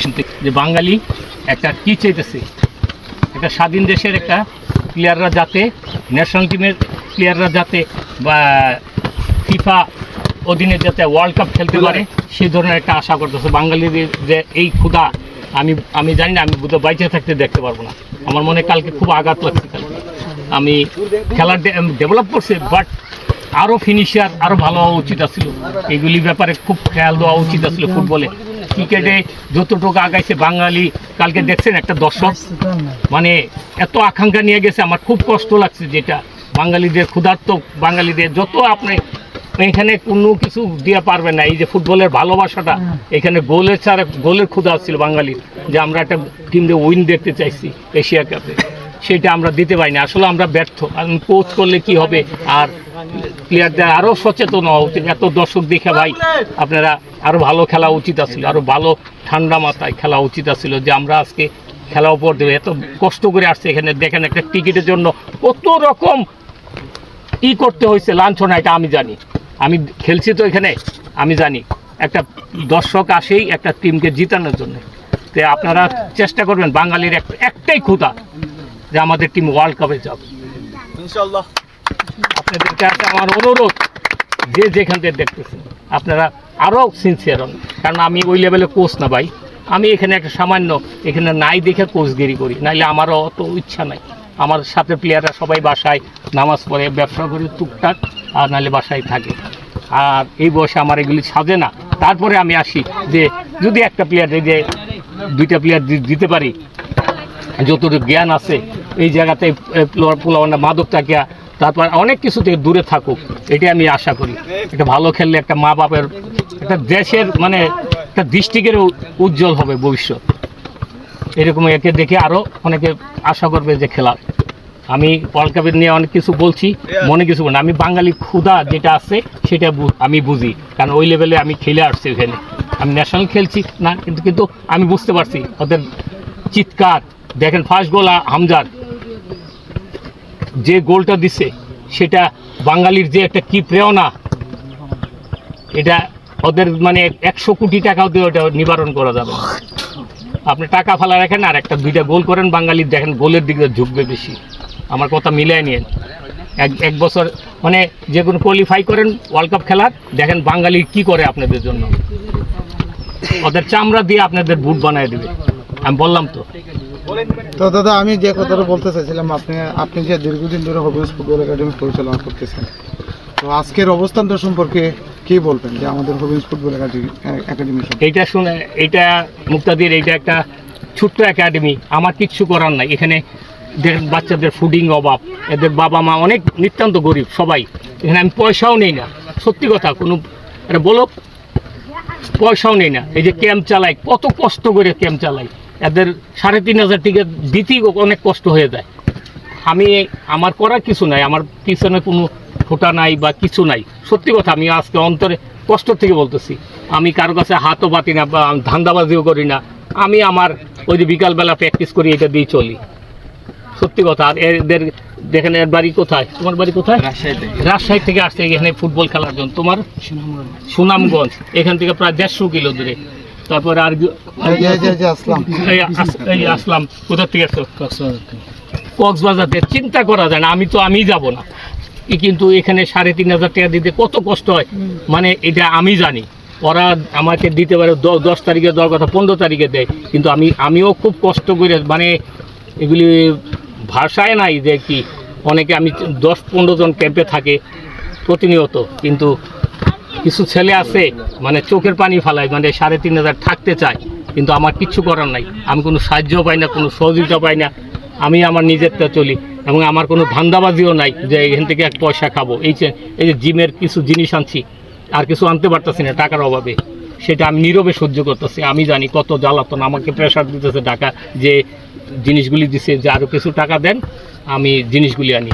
শুনতে যে বাঙালি একটা কী চাইতেছে, একটা স্বাধীন দেশের একটা প্লেয়াররা যাতে ন্যাশনাল টিমের প্লেয়াররা যাতে বা ফিফা অধীনে যাতে ওয়ার্ল্ড কাপ খেলতে পারে সেই ধরনের একটা আশা করতেছে। বাঙালিদের যে এই ক্ষুধা আমি জানি না, আমি বোধহয় বাইচে থাকতে দেখতে পারবো না। আমার মনে কালকে খুব আঘাত লাগছে। কালকে আমি খেলার ডেভেলপ করছে, বাট আরও ফিনিশার আরও ভালো হওয়া উচিত আছিল। এইগুলির ব্যাপারে খুব খেয়াল দেওয়া উচিত আছিল। ফুটবলে ক্রিকেটে যতটুকু আগাইছে বাঙালি, কালকে দেখছেন একটা দর্শক মানে এত আকাঙ্ক্ষা নিয়ে গেছে, আমার খুব কষ্ট লাগছে। যেটা বাঙালিদের ক্ষুধার্ত বাঙালিদের যত আপনি এখানে কোনো কিছু দিয়ে পারবে না। এই যে ফুটবলের ভালোবাসাটা এখানে গোলের ক্ষুধা ছিল বাঙালির, যে আমরা একটা টিমে উইন দেখতে চাইছি এশিয়া কাপে, সেটা আমরা দিতে পারি না। আসলে আমরা ব্যর্থ। কোচ করলে কি হবে, আর প্লেয়ারদের আরও সচেতন হওয়া উচিত। এত দর্শক দেখে ভাই আপনারা আরও ভালো খেলা উচিত আছিল, আরও ভালো ঠান্ডা মাথায় খেলা উচিত আছিল, যে আমরা আজকে খেলা উপর দেবে। এত কষ্ট করে আসছে এখানে, দেখেন একটা টিকিটের জন্য কত রকম করতে হয়েছে, লাঞ্ছনা। এটা আমি জানি, আমি খেলছি তো এখানে, আমি জানি একটা দর্শক আসেই একটা টিমকে জিতানোর জন্য। তো আপনারা চেষ্টা করবেন, বাঙালির একটাই ক্ষুধা যে আমাদের টিম ওয়ার্ল্ড কাপে যাবে ইনশাআল্লাহ। আপনাদের কাছে আমার অনুরোধ, যে যেখান থেকে দেখতেছেন আপনারা আরও সিনসিয়ার হন, কারণ আমি ওই লেভেলে কোচ না ভাই। আমি এখানে একটা সামান্য এখানে নাই দেখে কোচগিরি করি, নাইলে আমারও অত ইচ্ছা নাই। আমার সাথে প্লেয়াররা সবাই বাসায় নামাজ পড়ে, ব্যবসা করে টুকটাক, আর নাহলে বাসায় থাকে। আর এই বয়সে আমার এগুলি সাজে না। তারপরে আমি আসি যে যদি একটা প্লেয়ার, যে দুইটা প্লেয়ার দিতে পারি, যতটুকু জ্ঞান আছে এই জায়গাতে পোলাওয়ানা মাদক থাকিয়া তারপর অনেক কিছু থেকে দূরে থাকুক, এটাই আমি আশা করি। একটা ভালো খেললে একটা মা বাপের, একটা দেশের মানে একটা ডিস্ট্রিক্টের উজ্জ্বল হবে ভবিষ্যৎ। এরকম একে দেখে আরও অনেকে আশা করবে যে খেলার। আমি ওয়ার্ল্ড কাপের নিয়ে অনেক কিছু বলছি, মনে কিছু না। আমি বাঙালি ক্ষুধা যেটা আছে সেটা আমি বুঝি, কারণ ওই লেভেলে আমি খেলে আসছি। ওখানে আমি ন্যাশনাল খেলছি না, কিন্তু আমি বুঝতে পারছি ওদের চিৎকার। দেখেন ফার্স্ট গোল হামজার যে গোলটা দিছে, সেটা বাঙালির যে একটা কি প্রেরণা, এটা ওদের মানে 100 কোটি টাকাও দিয়ে ওটা নিবারণ করা যাবে। আপনি টাকা ফেলা রাখেন আর একটা দুইটা গোল করেন, বাঙালির দেখেন গোলের দিকে ঝুঁকবে বেশি। আমার কথা মিলাই নিন। এক বছর মানে যে কোনো কোয়ালিফাই করেন ওয়ার্ল্ড কাপ খেলার, দেখেন বাঙালি কি করে আপনাদের জন্য। ওদের চামড়া দিয়ে আপনাদের বুট বানিয়ে দেবে, আমি বললাম তো। তো দাদা, আমি যে কথাটা বলতে চাইছিলাম, আপনি যে দীর্ঘদিন ধরে হবিগঞ্জ ফুটবল একাডেমি পরিচালনা করতেছেন, তো আজকের অবস্থানটা সম্পর্কে কি বলবেন, যে আমাদের হবিগঞ্জ ফুটবল একাডেমি? এইটা শুনে, এইটা মুক্তাদির, এইটা একটা ছোট্ট একাডেমি। আমার কিচ্ছু করার নাই এখানে। বাচ্চাদের ফুডিং অভাব, এদের বাবা মা অনেক নিতান্ত গরিব সবাই। এখানে আমি পয়সাও নেই না, সত্যি কথা, কোনো এটা বলো, পয়সাও নেই না। এই যে ক্যাম্প চালাই, কত কষ্ট করে ক্যাম্প চালাই, এদের 3500 টাকা দিতেই অনেক কষ্ট হয়ে যায়। আমার করার কিছু নাই, আমার পিছনে কোনো ফোটা নাই বা কিছু নাই। সত্যি কথা, আমি আজকে অন্তরে কষ্ট থেকে বলতেছি। আমি কারো কাছে হাতও পাতি না বা ধান্দাবাজিও করি না। আমি আমার ওই যে বিকালবেলা প্র্যাকটিস করি, এটা দিয়ে চলি, সত্যি কথা। আর এদের দেখেন, এর বাড়ি কোথায়? তোমার বাড়ি কোথায়? রাজশাহী থেকে আসছে এখানে ফুটবল খেলার জন্য। তোমার সুনামগঞ্জ, এখান থেকে প্রায় 150 কিলো দূরে। তারপরে আর আসলাম, কোথা থেকে আসছো? কক্সবাজার থেকে। চিন্তা করা যায় না, আমি যাব না, কিন্তু এখানে 3500 টাকা দিতে কত কষ্ট হয়, মানে এটা আমি জানি। ওরা আমাকে দিতে পারে 10 তারিখে দেওয়ার কথা 15 তারিখে দেয়, কিন্তু আমিও খুব কষ্ট করে, মানে এগুলি ভাষায় নাই যে কি। অনেকে আমি 10-15 জন ক্যাম্পে থাকে প্রতিনিয়ত, কিন্তু কিছু ছেলে আছে মানে চোখের পানি ফালায়, মানে 3500 থাকতে চায়, কিন্তু আমার কিচ্ছু করার নাই। আমি কোনো সাহায্য পাই না, কোনো সহযোগিতা পাই না। আমি আমার নিজেরটা চলি, এবং আমার কোনো ধান্দাবাজিও নাই যে এখান থেকে এক পয়সা খাবো। এই যে জিমের কিছু জিনিস আনছি, আর কিছু আনতে পারতেছি না টাকার অভাবে, সেটা আমি নীরবে সহ্য করতেছি। আমি জানি কত জ্বালাতন, আমাকে প্রেশার দিতেছে টাকা, যে জিনিসগুলি দিছে যে আরও কিছু টাকা দেন, আমি জিনিসগুলি আনি।